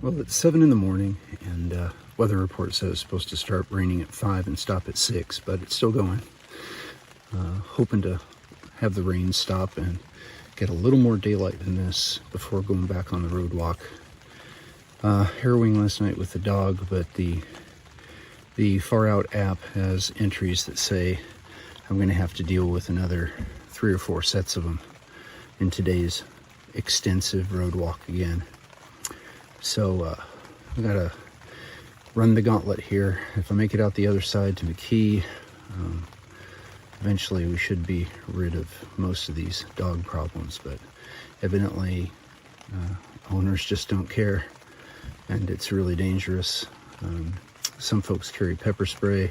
Well, it's 7 in the morning, and weather report says it's supposed to start raining at 5 and stop at 6, but it's still going. Hoping to have the rain stop and get a little more daylight than this before going back on the road walk. Harrowing last night with the dog, but the Far Out app has entries that say I'm going to have to deal with another 3 or 4 sets of them in today's extensive road walk again. So I gotta run the gauntlet here. If I make it out the other side to McKee, eventually we should be rid of most of these dog problems, but evidently owners just don't care, and it's really dangerous. Some folks carry pepper spray,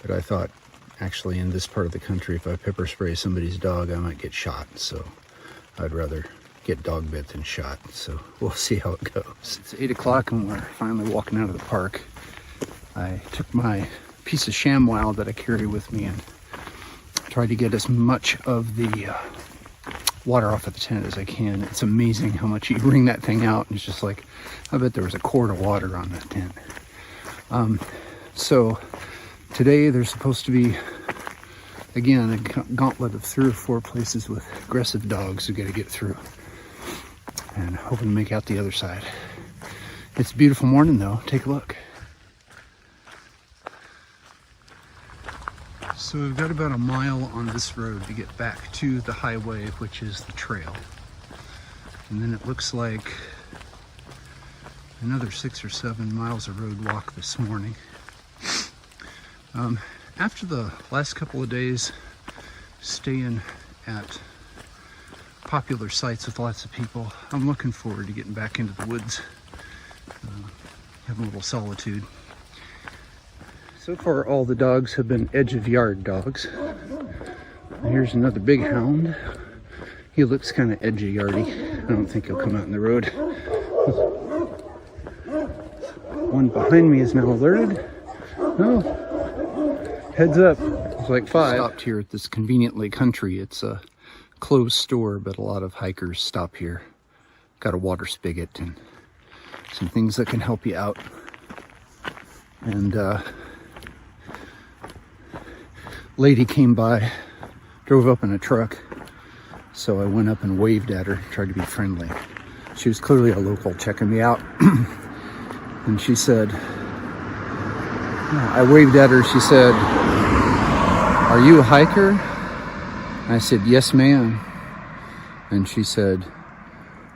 but I thought actually in this part of the country, if I pepper spray somebody's dog, I might get shot, so I'd rather get dog bit than shot. So we'll see how it goes. It's 8 o'clock and we're finally walking out of the park. I took my piece of ShamWow that I carry with me and tried to get as much of the water off of the tent as I can. It's amazing how much you wring that thing out, and it's just like, I bet there was a quart of water on that tent. So today there's supposed to be, again, a gauntlet of 3 or 4 places with aggressive dogs who got to get through, and hoping to make out the other side. It's a beautiful morning though. Take a look. So we've got about a mile on this road to get back to the highway, which is the trail. And then it looks like another 6 or 7 miles of road walk this morning. After the last couple of days staying at popular sites with lots of people, I'm looking forward to getting back into the woods, having a little solitude. So far all the dogs have been edge of yard dogs. And here's another big hound. He looks kind of edgy yardy. I don't think he'll come out in the road. One behind me is now alerted. No, heads up. It's like 5. Stopped here at this Conveniently Country. It's a closed store, but a lot of hikers stop here. Got a water spigot and some things that can help you out. And lady came by, drove up in a truck, so I went up and waved at her, tried to be friendly. She was clearly a local checking me out. And she said, I waved at her, she said, "Are you a hiker?" I said, "Yes, ma'am." And she said,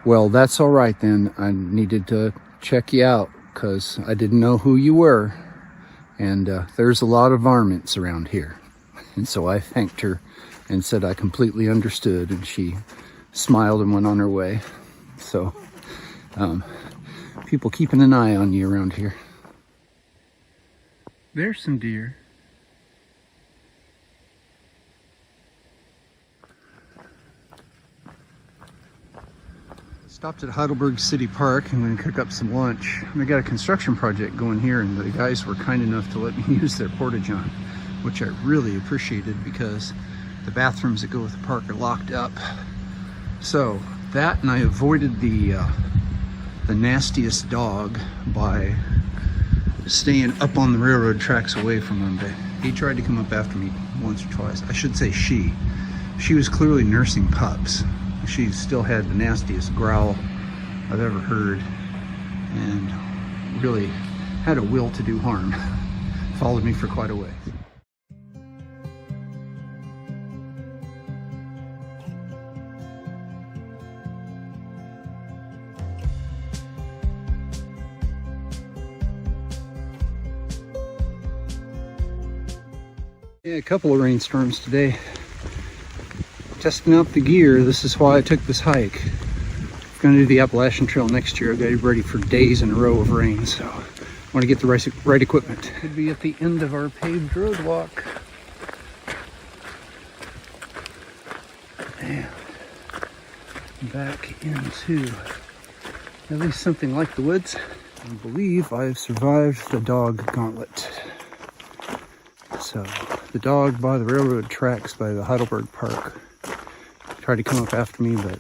"Well, that's all right then. I needed to check you out because I didn't know who you were. And there's a lot of varmints around here." And so I thanked her and said I completely understood, and she smiled and went on her way. So people keeping an eye on you around here. There's some deer. Stopped at Heidelberg City Park. I'm going to cook up some lunch. I got a construction project going here, and the guys were kind enough to let me use their porta-john, which I really appreciated because the bathrooms that go with the park are locked up. So that, and I avoided the nastiest dog by staying up on the railroad tracks away from him. But he tried to come up after me once or twice. I should say she was clearly nursing pups. She still had the nastiest growl I've ever heard, and really had a will to do harm. Followed me for quite a way. Yeah, a couple of rainstorms today. Testing out the gear. This is why I took this hike. I'm going to do the Appalachian Trail next year. I've got to be ready for days in a row of rain, so I want to get the right equipment. Could be at the end of our paved road walk. And back into at least something like the woods. I believe I have survived the dog gauntlet. So the dog by the railroad tracks by the Heidelberg Park tried to come up after me, but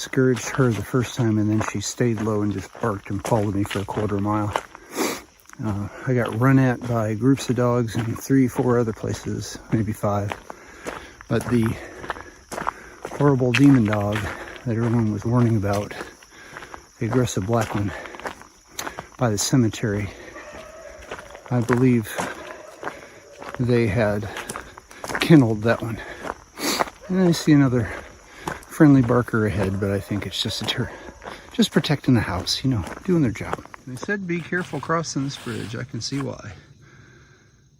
discouraged her the first time, and then she stayed low and just barked and followed me for a quarter mile. I got run at by groups of dogs in 3, 4 other places, maybe 5. But the horrible demon dog that everyone was warning about, the aggressive black one, by the cemetery, I believe they had kenneled that one. And I see another friendly barker ahead, but I think it's just just protecting the house, you know, doing their job. They said be careful crossing this bridge. I can see why.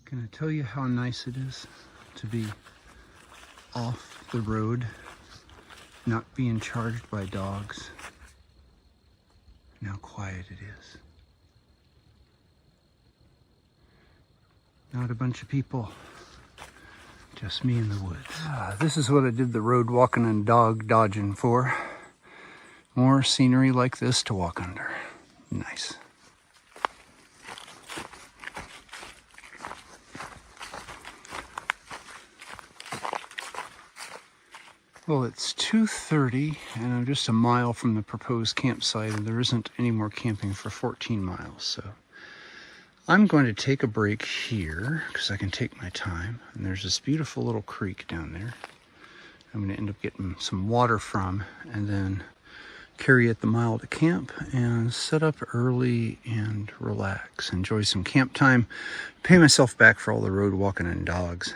Can I tell you how nice it is to be off the road, not being charged by dogs, and how quiet it is. Not a bunch of people, just me in the woods. This is what I did the road walking and dog dodging for. More scenery like this to walk under. Nice. Well, it's 2:30 and I'm just a mile from the proposed campsite, and there isn't any more camping for 14 miles. So I'm going to take a break here because I can take my time. And there's this beautiful little creek down there I'm going to end up getting some water from, and then carry it the mile to camp and set up early and relax, enjoy some camp time, pay myself back for all the road walking and dogs.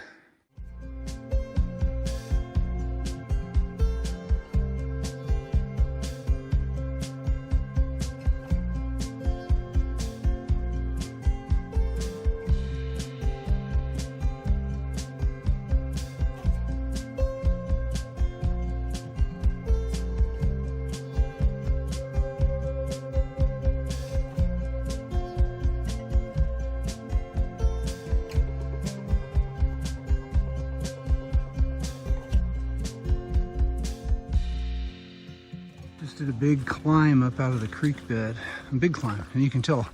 Did a big climb up out of the creek bed, a big climb, and you can tell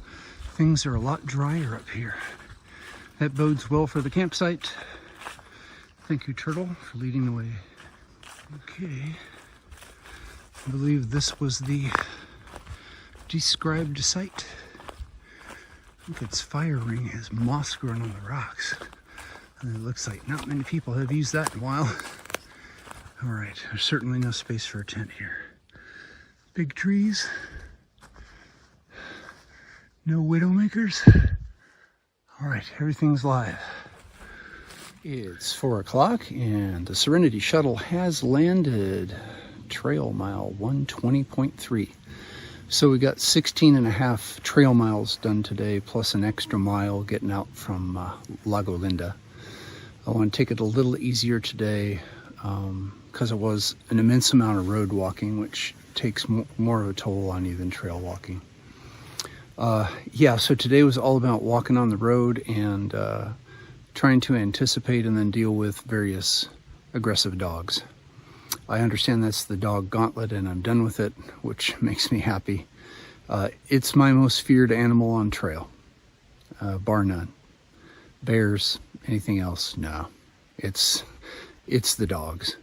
things are a lot drier up here. That bodes well for the campsite. Thank you, Turtle, for leading the way. Okay, I believe this was the described site. Look, its fire ring has moss growing on the rocks, and it looks like not many people have used that in a while. All right, there's certainly no space for a tent here. Big trees, no widowmakers. All right, everything's live. It's 4 o'clock and the Serenity Shuttle has landed. Trail mile 120.3. So we got 16.5 trail miles done today, plus an extra mile getting out from Lago Linda. I want to take it a little easier today because it was an immense amount of road walking, which takes more of a toll on you than trail walking. Yeah, so today was all about walking on the road and trying to anticipate and then deal with various aggressive dogs. I understand that's the dog gauntlet and I'm done with it, which makes me happy. It's my most feared animal on trail, bar none. Bears, anything else, no. It's the dogs.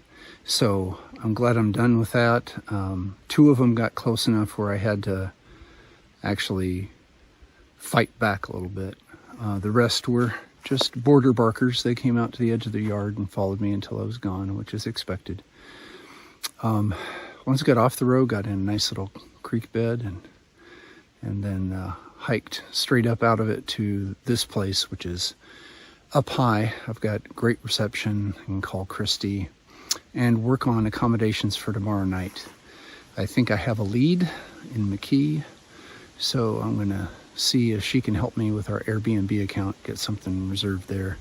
So I'm glad I'm done with that. 2 of them got close enough where I had to actually fight back a little bit. The rest were just border barkers. They came out to the edge of the yard and followed me until I was gone, which is expected. Once I got off the road, got in a nice little creek bed and then hiked straight up out of it to this place, which is up high. I've got great reception. I can call Christy and work on accommodations for tomorrow night. I think I have a lead in McKee, so I'm going to see if she can help me with our Airbnb account, get something reserved there,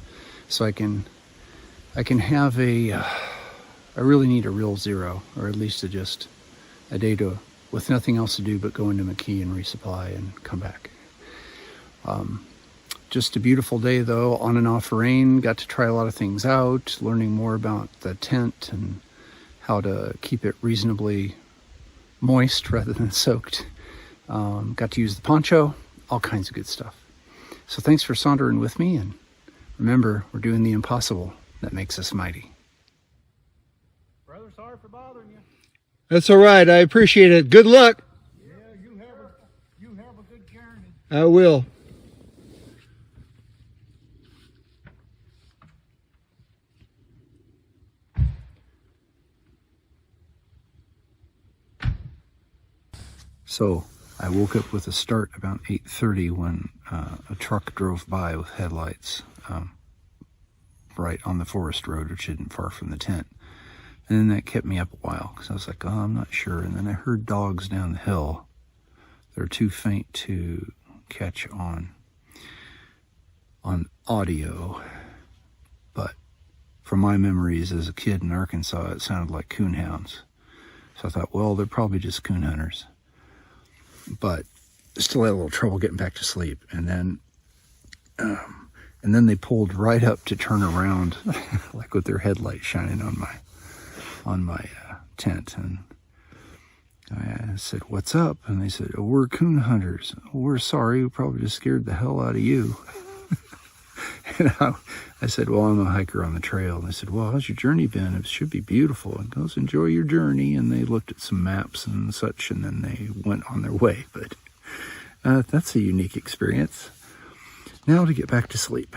so I can have I really need a real zero, or at least a day with nothing else to do but go into McKee and resupply and come back. Just a beautiful day though, on and off rain. Got to try a lot of things out, learning more about the tent and how to keep it reasonably moist rather than soaked. Got to use the poncho, all kinds of good stuff. So thanks for sauntering with me, and remember, we're doing the impossible that makes us mighty. Brother, sorry for bothering you. That's all right. I appreciate it. Good luck. Yeah, you have a good journey. I will. So I woke up with a start about 8:30 when a truck drove by with headlights right on the forest road, which isn't far from the tent. And then that kept me up a while because I was like, oh, I'm not sure. And then I heard dogs down the hill. They're too faint to catch on audio, but from my memories as a kid in Arkansas, it sounded like coonhounds. So I thought, well, they're probably just coon hunters. But still had a little trouble getting back to sleep. And then they pulled right up to turn around, like with their headlights shining on my tent. And I said, what's up? And they said, oh, we're coon hunters. Oh, we're sorry. We probably just scared the hell out of you. And I said, well, I'm a hiker on the trail. And they said, well, how's your journey been? It should be beautiful. And goes, enjoy your journey. And they looked at some maps and such, and then they went on their way. But that's a unique experience. Now to get back to sleep.